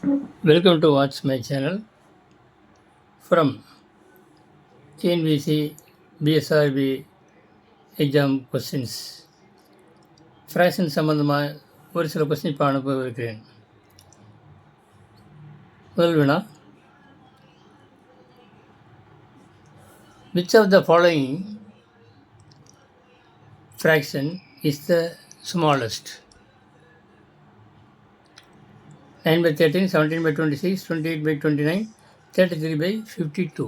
Welcome to watch my channel from TNVC BSRB exam questions. Fraction சம்பந்தமாக ஒரு சில question இப்போ அனுப்ப இருக்கிறேன். முதல் வினா, which of the following fraction is the smallest? 9 by 13, 17 by 26, 28 by 29, 33 by 52.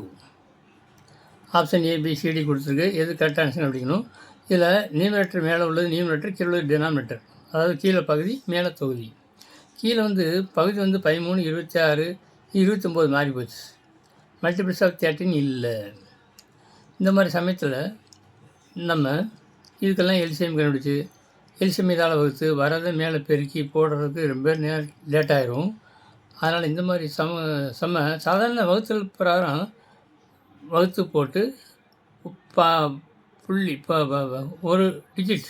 Option ABCD கொடுத்துருக்கு. எது கரெக்ட் ஆன்சர் அப்படிக்கணும். இதில் நியூமரேட்டர் மேலே உள்ளது நியூமரேட்டர், கீழே உள்ளது டினாமினேட்டர். அதாவது கீழே பகுதி மேலே தொகுதி. கீழே பகுதி 13, 26, 29 மாறி போச்சு. மல்டிபிள்ஸ் ஆஃப் 13 இல்லை. இந்த மாதிரி சமயத்தில் நம்ம இதுக்கெல்லாம் எல்சிஎம் கண்டுபிடிச்சி எல்சிஎம் இதால் வகுத்து வரதை மேலே பெருக்கி போடுறதுக்கு ரொம்ப லேட் ஆயிரும். அதனால் இந்த மாதிரி சாதாரண வகுத்தல் பிரகாரம் வகுத்து போட்டு புள்ளி ஒரு டிஜிட்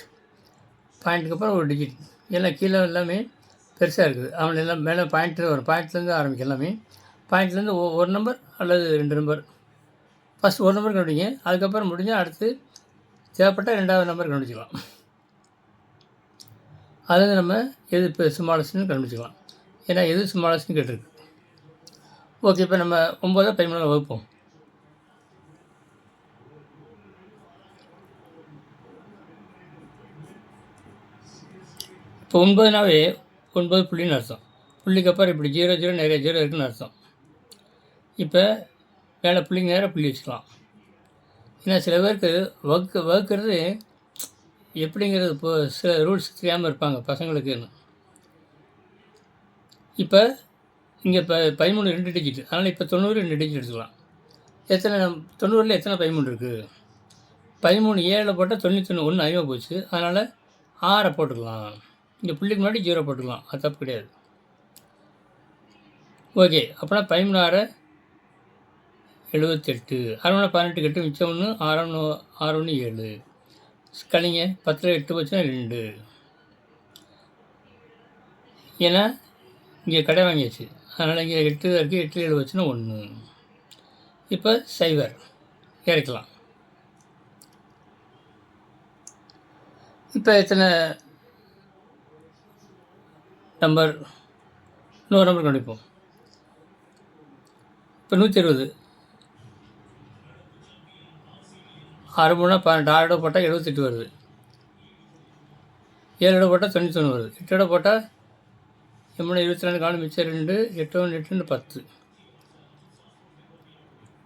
பாயிண்ட்டுக்கு அப்புறம் ஒரு டிஜிட் எல்லாம் கீழே எல்லாமே பெருசாக இருக்குது. அவன் எல்லாம் மேலே பாயிண்ட்டு வரும். பாயிண்ட்லேருந்து ஆரம்பிக்கும். எல்லாமே பாயிண்ட்லேருந்து ஒரு நம்பர் அல்லது 2 நம்பர். ஃபஸ்ட் ஒரு நம்பர் கண்டுபிடிங்க. அதுக்கப்புறம் முடிஞ்சால் அடுத்து தேவைப்பட்ட 2வது நம்பர் கண்டுபிடிச்சிக்கலாம். அதில் நம்ம எது இப்போ ஸ்மாலஸ்ட்னு கண்டுபிடிச்சிக்கலாம். ஏன்னா எது ஸ்மாலஸ்ட்னு கேட்டிருக்கு. ஓகே, இப்போ நம்ம 9 13 வகுப்போம். இப்போ 9னாவே 9 புள்ளின்னு அர்த்தம். புள்ளிக்கு அப்புறம் இப்படி 0 0 நிறைய 0 இருக்குதுன்னு அர்த்தம். இப்போ மேலே புள்ளிக்கு நேராக புள்ளி வச்சுக்கலாம். ஏன்னா சில பேருக்கு வகுக்கிறது எப்படிங்கிறது இப்போ சில ரூல்ஸ் தெரியாமல் இருப்பாங்க பசங்களுக்குன்னு. இப்போ இங்கே 13 2 டிஜிட். அதனால் இப்போ 90 2 டிஜிட் எடுத்துக்கலாம். 90ல் எத்தனை 13 இருக்குது? 13 7 போட்டால் 91 1 அதிகமாக போச்சு. அதனால் 6 போட்டுக்கலாம். இங்கே புள்ளிக்கு முன்னாடி 0 போட்டுக்கலாம். அது தப்பு கிடையாது. ஓகே, அப்படின்னா 13 78, 6 18 8 மிச்சம் 1, 6 1 7. கழிங்க, 10ல் 8 போச்சுன்னா 2. ஏன்னா இங்கே கடை வாங்கியாச்சு. அதனால் இங்கே 8 இருக்குது. 8 7 வச்சுன்னா 1. இப்போ 0 இறக்கலாம். இப்போ எத்தனை நம்பர்? இன்னொரு நம்பர் கண்டுபிடிப்போம். இப்போ 120. 6 3 12, 6 போட்டால் 78 வருது. 7 போட்டால் 91 வருது. 8 போட்டால் 3 22 காணும் மிச்சம் 2, 8 1 8 10.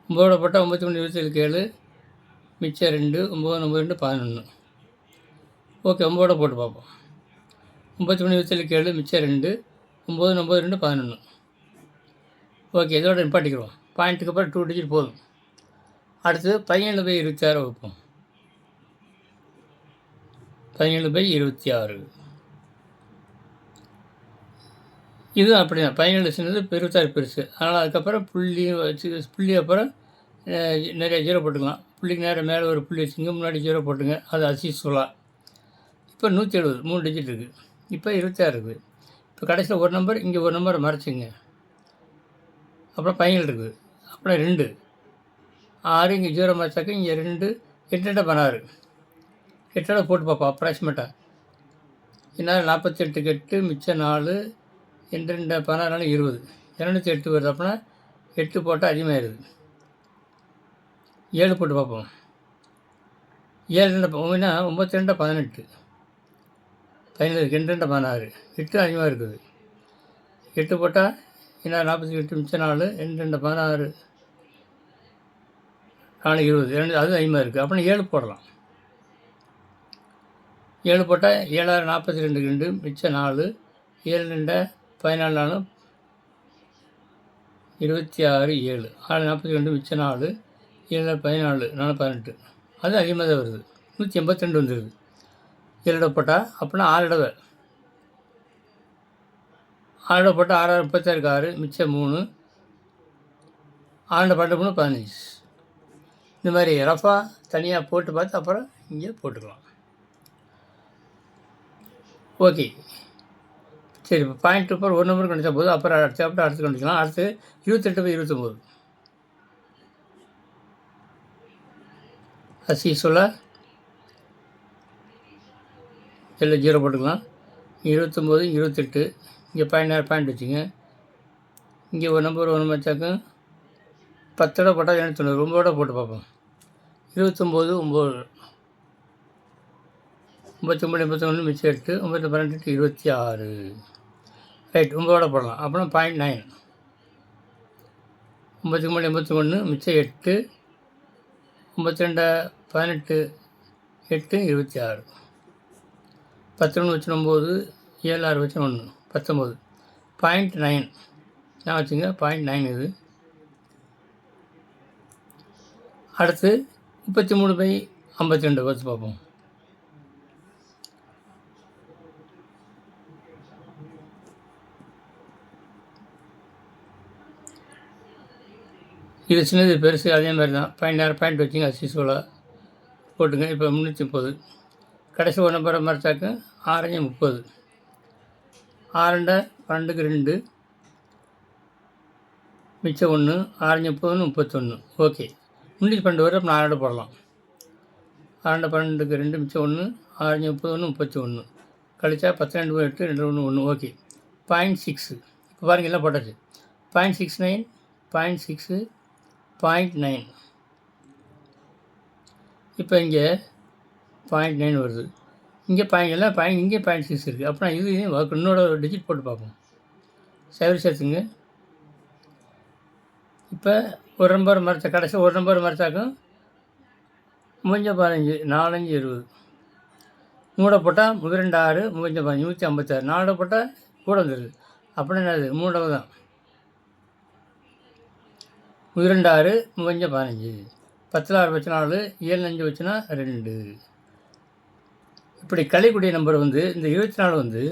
9 போட்டால் 9 3 27 7 மிச்சம் 2, 9 9 2 11. ஓகே, 9 போட்டு பார்ப்போம். 9 3 27 7 மிச்சம் 2, 9 9 2 11. ஓகே, இதோட நிப்பாட்டிக்கிறோம். பாயிண்ட்டுக்கு அப்புறம் 2 டிஜிட் போதும். அடுத்து 17 by 26 வைப்போம். 17 by 26 இதுவும் அப்படி தான். 17 சின்னது, 26 பெருசு. அதனால் அதுக்கப்புறம் புள்ளி அப்புறம் நிறைய 0 போட்டுக்கலாம். புள்ளிக்கு நேரம் மேலே ஒரு புள்ளி வச்சுங்க, முன்னாடி 0 போட்டுங்க. அது அசிசுவலாக. இப்போ 170 3 டிஜிட் இருக்குது. இப்போ 26 இருக்குது. இப்போ கடைசியில் ஒரு நம்பர், இங்கே ஒரு நம்பரை மறைச்சிங்க. அப்புறம் 17 இருக்குது. அப்புறம் 2 6, இங்கே 0 மறைச்சாக்க இங்கே 2 8 16. 8 போட்டு பார்ப்போம் அப்ராக்சிமேட்டாக. என்ன 48 8 மிச்சம் 4, 2 2 16 20. 208 வருது. அப்படின்னா 8 போட்டால் அதிகமாகிடுது. 7 போட்டு பார்ப்போம். 7 2 9 18. 17 2 2 16. 8 அதிகமாக இருக்குது. 8 போட்டால் என்ன 48 மிச்சம் 4, 2 2 16 4 20. 2 அது அதிகமாக இருக்குது. அப்படின்னா 7 போடலாம். 7 போட்டால் 7 42 2 மிச்சம் 4, 7 2 14 26 7 6 42 மிச்சம் 4, 7 14 4 18. அது அதிகமாக தான் வருது. 182 வந்துடுது. 7 போட்டால் அப்படின்னா 6 தடவை. 6 போட்டால் 6 36 6 மிச்சம் 3, 6 12 3 15. இந்த மாதிரி ரஃபாக தனியாக போட்டு பார்த்து அப்புறம் இங்கே போட்டுக்கலாம். ஓகே, சரி, இப்போ பாயிண்ட் அப்புறம் ஒரு நம்பர் கணிச்சா போதும். அப்புறம் அடுத்து கணிக்கலாம். அடுத்து 28/29 அது யூஸ்வலாக இதில் 0 போட்டுக்கலாம். 29, 28 இங்கே பாயிண்ட் வச்சுங்க. இங்கே ஒரு நம்பர் வச்சாக்கும் 10 போட்டால் 290, 9 போட்டு பார்ப்போம். 29, 9, 99, 81 மிச்சம் 8, 9, 12, 26 ரைட். 9 போடலாம். அப்புறம் 0.9, 93, 81 மிச்சம் 8, 92, 18, 8, 26 11 வச்சு 9, 7, 6 வச்சு 1, 19. 0.9 நான் வச்சுங்க. 0.9 இது. அடுத்து 33/52 வச்சு பார்ப்போம். இது சின்னது பெருசு அதே மாதிரி தான். பாயிண்ட் வச்சுங்க. அசிசோலாக போட்டுங்க. இப்போ 330 கடைசி ஒரு நம்பரை மறைச்சாக்க 6 30, 6 12க்கு 2 மிச்சம் 1, 6 30, 31 ஓகே. 312 வரை 4 போடலாம். 6 12க்கு 2 மிச்சம் 1, 6 31, 31 கழிச்சா 12 8 2 1 1 ஓகே. 0.6 இப்போ பாருங்கள் எல்லாம் போட்டாச்சு. 0.69, 0.6, 0.9 இப்போ இங்கே 0.9 வருது. இங்கே இங்கே 0.6 இருக்குது. அப்புறம் இது இன்னொரு டிஜிட் போட்டு பார்ப்போம். சேர்த்துங்க. இப்போ ஒரு நம்பர் மறைச்சா கடைசி ஒரு நம்பர் மறைச்சாக்கும் 15, 4, 5, 20 3 போட்டால் 2, 6, 15, 156 4 போட்டால் கூட வந்துடுது. அப்படின்னா என்னது 3 தான். 2, 6, 15, 10, 6 வச்சு 4, 7, 5 வச்சுனா 2. இப்படி கழிக்கூடிய நம்பர் இந்த 24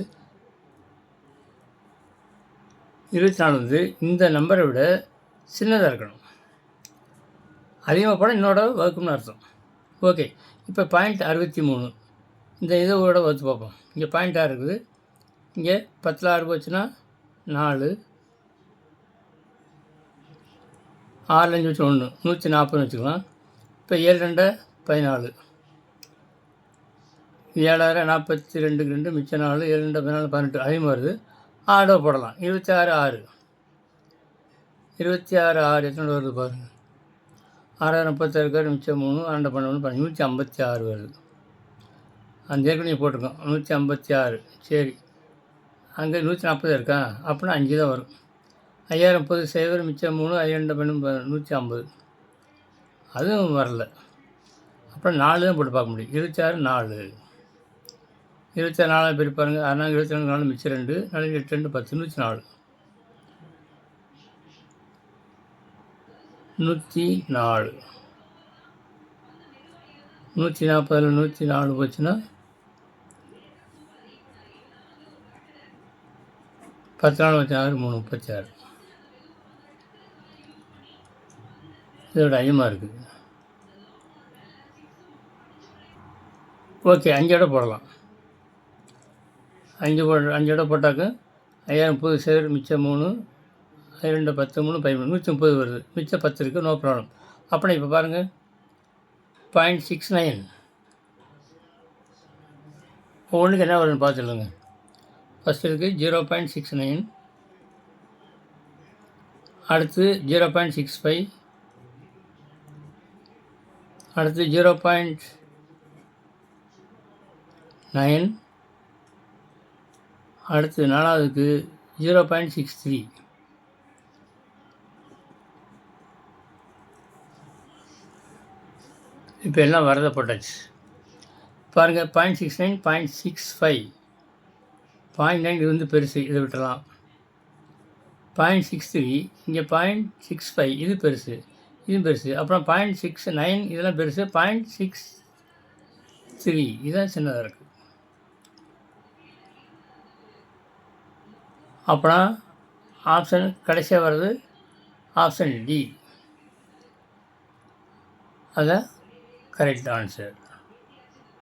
இந்த நம்பரை விட சின்னதாக இருக்கணும். அதிகமாக போனால் இன்னோட வகுக்கும்னு அர்த்தம். ஓகே. இப்போ 0.63 இந்த இதோட வகுத்து பார்ப்போம். இங்கே 0.6 இருக்குது. இங்கே 10, 6 போச்சுன்னா 4, 6, 5 வச்சு 1, 140 வச்சுக்கலாம். இப்போ 7, 2, 14, 7, 42க்கு 2 மிச்சம் 4, 7, 2, 14, 18 அதிகமாக வருது. 6 போடலாம். 26, 6, 6 எத்தனை வருது பாருங்கள். 6, 36 மிச்சம் 3, 2, 12, 156 வருது. அந்த ஏற்கனவே போட்டிருக்கோம் 156. சரி, அங்கே 140 இருக்கா? அப்படின்னா 5 தான் வரும். 5000 30 மிச்சம் 3, 2, 12, 150 அதுவும் வரல. அப்புறம் 4 தான் போட்டு பார்க்க முடியும். 26, 4, 26 4 பேர் பாருங்கள். 6, 24, 4 மிச்சம் 2, 4, 8, 2, 10, 104, 104 140 104 போச்சுன்னா 10 வச்சு 6, 3, 36 இதோட அதிகமாக இருக்குது. ஓகே, 5 இடம் போடலாம். 5 இடம் போட்டாக்க 5000 30 மிச்சம் 3, 2, 10, 3, 13, 130 வருது. மிச்சம் 10 இருக்குது. No problem. அப்புறம் இப்போ பாருங்கள் 0.69 ஒவ்வொன்றுக்கு என்ன வருதுன்னு பார்த்து சொல்லுங்க. ஃபஸ்ட் இருக்குது 0.69, அடுத்து 0.65, அடுத்து 0.9, அடுத்து 4வதுக்கு 0.63. இப்போ எல்லாம் வரதை போட்டாச்சு. பாருங்கள் 0.69, 0.65, 0.9 இது பெருசு, இதை விட்டுறலாம். 0.63 இங்கே 0.65 இது பெருசு, இதுவும் பெருசு. அப்புறம் 0.69 இதெல்லாம் பெருசு. 0.63 இதுதான் சின்னதாக இருக்குது. அப்புறம் ஆப்ஷன் கடைசியாக வர்றது ஆப்ஷன் டி, அதான் கரெக்ட் ஆன்சர்.